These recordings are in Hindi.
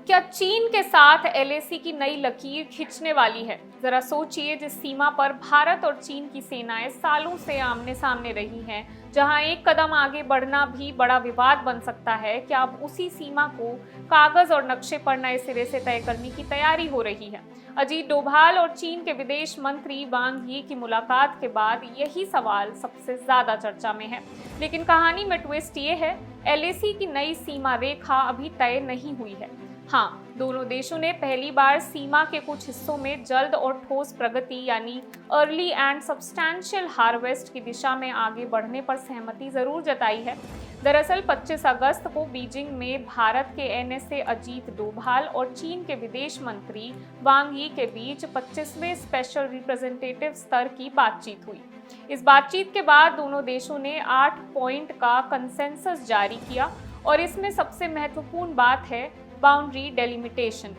क्या चीन के साथ एलएसी की नई लकीर खींचने वाली है? जरा सोचिए, जिस सीमा पर भारत और चीन की सेनाएं सालों से आमने सामने रही हैं, जहां एक कदम आगे बढ़ना भी बड़ा विवाद बन सकता है, क्या अब उसी सीमा को कागज और नक्शे पर नए सिरे से तय करने की तैयारी हो रही है? अजीत डोभाल और चीन के विदेश मंत्री वांग यी की मुलाकात के बाद यही सवाल सबसे ज्यादा चर्चा में है। लेकिन कहानी में ट्विस्ट ये है, एलएसी की नई सीमा रेखा अभी तय नहीं हुई है। हाँ, दोनों देशों ने पहली बार सीमा के कुछ हिस्सों में जल्द और ठोस प्रगति यानी अर्ली एंड सब्सटैंशियल हार्वेस्ट की दिशा में आगे बढ़ने पर सहमति जरूर जताई है। दरअसल 25 अगस्त को बीजिंग में भारत के एनएसए अजीत डोभाल और चीन के विदेश मंत्री वांग यी के बीच 25वें स्पेशल रिप्रेजेंटेटिव स्तर की बातचीत हुई। इस बातचीत के बाद दोनों देशों ने 8 पॉइंट का कंसेंसस जारी किया और इसमें सबसे महत्वपूर्ण बात है बाउंड्री डेलिमिटेशन,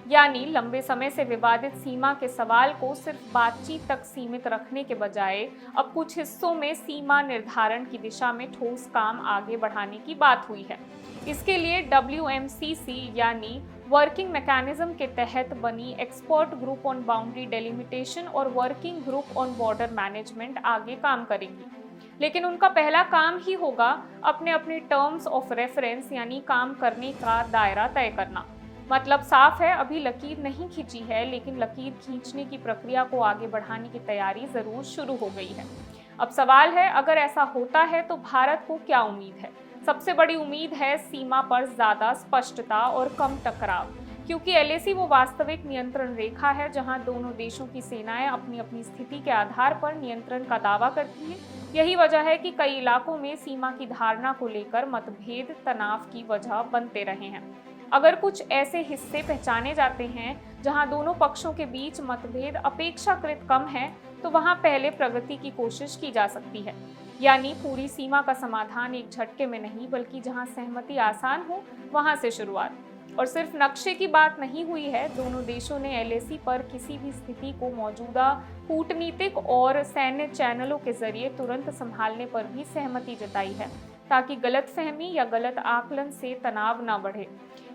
यानी लंबे समय से विवादित सीमा के सवाल को सिर्फ बातचीत तक सीमित रखने के बजाय अब कुछ हिस्सों में सीमा निर्धारण की दिशा में ठोस काम आगे बढ़ाने की बात हुई है। इसके लिए WMCC यानी वर्किंग मैकेनिज्म के तहत बनी expert group on boundary delimitation और working group on border management आगे काम करेंगी। लेकिन उनका पहला काम ही होगा अपने अपने टर्म्स ऑफ रेफरेंस यानी काम करने का दायरा तय करना। मतलब साफ है, अभी लकीर नहीं खींची है, लेकिन लकीर खींचने की प्रक्रिया को आगे बढ़ाने की तैयारी जरूर शुरू हो गई है। अब सवाल है, अगर ऐसा होता है तो भारत को क्या उम्मीद है? सबसे बड़ी उम्मीद है सीमा पर ज्यादा स्पष्टता और कम टकराव, क्योंकि एलएसी वो वास्तविक नियंत्रण रेखा है जहां दोनों देशों की सेनाएं अपनी अपनी स्थिति के आधार पर नियंत्रण का दावा करती हैं। यही वजह है कि कई इलाकों में सीमा की धारणा को लेकर मतभेद तनाव की वजह बनते रहे हैं। अगर कुछ ऐसे हिस्से पहचाने जाते हैं जहां दोनों पक्षों के बीच मतभेद अपेक्षाकृत कम है, तो वहां पहले प्रगति की कोशिश की जा सकती है। यानी पूरी सीमा का समाधान एक झटके में नहीं, बल्कि जहां सहमति आसान हो वहां से शुरुआत। और सिर्फ नक्शे की बात नहीं हुई है, दोनों देशों ने एलएसी पर किसी भी स्थिति को मौजूदा कूटनीतिक और सैन्य चैनलों के जरिए तुरंत संभालने पर भी सहमति जताई है, ताकि गलतफहमी या गलत आकलन से तनाव न बढ़े।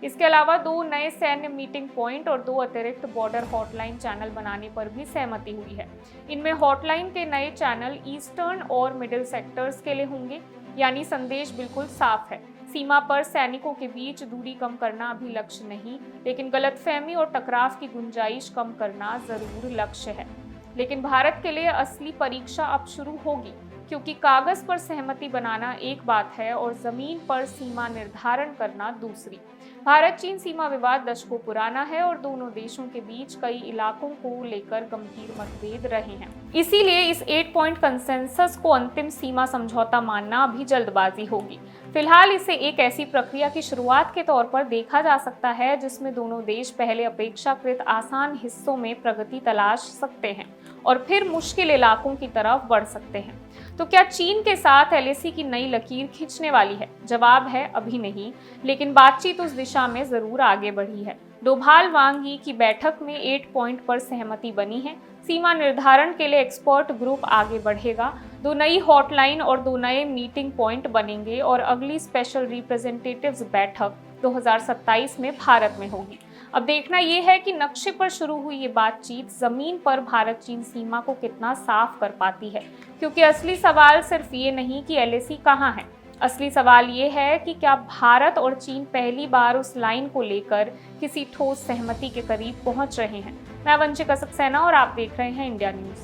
इसके अलावा 2 नए सैन्य मीटिंग पॉइंट और 2 अतिरिक्त बॉर्डर हॉटलाइन चैनल बनाने पर भी सहमति हुई है। इनमें हॉटलाइन के नए चैनल ईस्टर्न और मिडिल सेक्टर्स के लिए होंगे, यानी संदेश बिल्कुल साफ है, सीमा पर सैनिकों के बीच दूरी कम करना अभी लक्ष्य नहीं, लेकिन गलतफहमी और टकराव की गुंजाइश कम करना जरूर लक्ष्य है। लेकिन भारत के लिए असली परीक्षा अब शुरू होगी, क्योंकि कागज पर सहमति बनाना एक बात है और जमीन पर सीमा निर्धारण करना दूसरी। भारत चीन सीमा विवाद दशकों पुराना है और दोनों देशों के बीच कई इलाकों को लेकर गंभीर मतभेद रहे हैं। इसीलिए इस 8 पॉइंट कंसेंसस को अंतिम सीमा समझौता मानना अभी जल्दबाजी होगी। फिलहाल इसे एक ऐसी प्रक्रिया की शुरुआत के तौर पर देखा जा सकता है जिसमें दोनों देश पहले अपेक्षाकृत आसान हिस्सों में प्रगति तलाश सकते हैं और फिर मुश्किल इलाकों की तरफ बढ़ सकते हैं। तो क्या चीन के साथ एलएसी की नई लकीर खींचने वाली है? जवाब है अभी नहीं, लेकिन बातचीत उस दिशा में जरूर आगे बढ़ी है। डोभाल वांग यी की बैठक में 8 पॉइंट पर सहमति बनी है। सीमा निर्धारण के लिए एक्सपर्ट ग्रुप आगे बढ़ेगा, 2 नई हॉटलाइन और 2 नए मीटिंग पॉइंट बनेंगे और अगली स्पेशल रिप्रेजेंटेटिव्स बैठक 2027 में भारत में होगी। अब देखना यह है कि नक्शे पर शुरू हुई ये बातचीत जमीन पर भारत चीन सीमा को कितना साफ कर पाती है, क्योंकि असली सवाल सिर्फ ये नहीं कि एलएसी कहाँ है। असली सवाल ये है कि क्या भारत और चीन पहली बार उस लाइन को लेकर किसी ठोस सहमति के करीब पहुंच रहे हैं। मैं वंशिका सक्सेना और आप देख रहे हैं इंडिया न्यूज़।